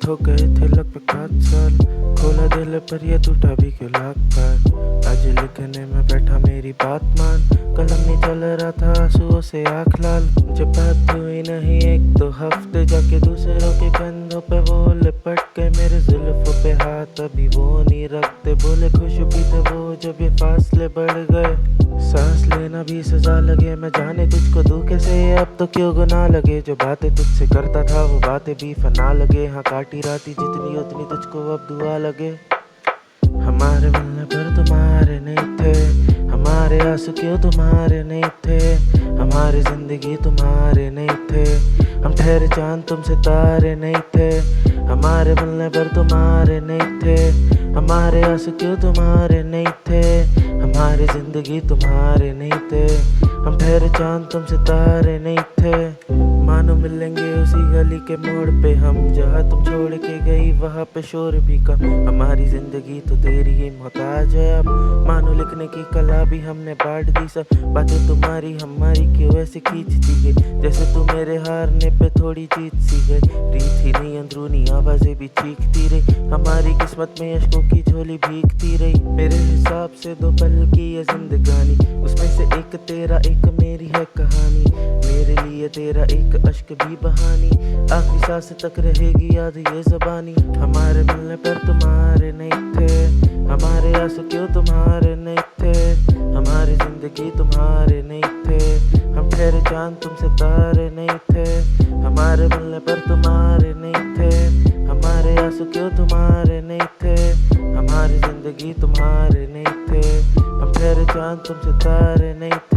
हो गए थे लगभग 5 साल, खोला दिल पर ये टूटा भी क्यों लाख बार। आज लिखने में बैठा मेरी बात मान, कलम नहीं चल रहा था आंसुओं से आँख लाल। जब बात हुई नहीं 1-2 हफ्ते, जाके दूसरों के कंधों पे वो लिपट गए, मेरे जुल्फों पे हाथ अभी वो नहीं रखते। बोले खुश भी थे वो जब ये फासले बढ़ गए, सांस लेना भी सजा लगे। मैं जाने तुझको दूं कैसे, अब तो क्यों गुनाह लगे। जो बातें तुझसे करता था वो बातें भी फना लगे। हाँ काटी राती जितनी उतनी तुझको अब दुआ लगे। हमारे मिलने पर तुम्हारे नहीं थे, हमारे आंसू क्यों तुम्हारे नहीं थे, हमारी जिंदगी तुम्हारे नहीं थे, हम ठहरे चांद तुम सितारे नहीं थे। हमारे मिलने पर तुम्हारे नहीं थे, हमारे आंसू क्यों तुम्हारे नहीं थे, हमारी जिंदगी तुम्हारे नहीं थे, हम ठहरे चांद तुम सितारे नहीं थे। मानो मिलेंगे उसी गली के मोड़ पे हम, जहाँ तुम छोड़ के गई वहाँ पे शोर भी कम। हमारी जिंदगी तो तेरी ही मोहताज है अब, मानो लिखने की कला भी हमने बांट दी सब। बातें तुम्हारी हमारी क्यों ऐसे खींचती गई, जैसे तू मेरे हारने पे थोड़ी जीत सी गई। रीत ही नहीं अंदरूनी आवाजें भी चीखती रही, हमारी किस्मत में अश्कों की झोली भीगती रही। मेरे हिसाब से 2 पल की ये जिंदगानी, उसमें से एक तेरा एक मेरी है कहानी। मेरे लिए तेरा एक अश्क भी बहानी, आखिरी सांस तक रहेगी याद ये ज़बानी। हमारे मिलने पर तुम्हारे नहीं थे, हमारे आंसू क्यों तुम्हारे नहीं थे, हमारी जिंदगी तुम्हारे नहीं थे, हम ठहरे चांद तुम सितारे नहीं थे। हमारे मिलने पर तुम्हारे नहीं थे, हमारे आंसू क्यों तुम्हारे नहीं थे, हमारी जिंदगी तुम्हारे नहीं थे, हम ठहरे चांद तुम सितारे नहीं थे।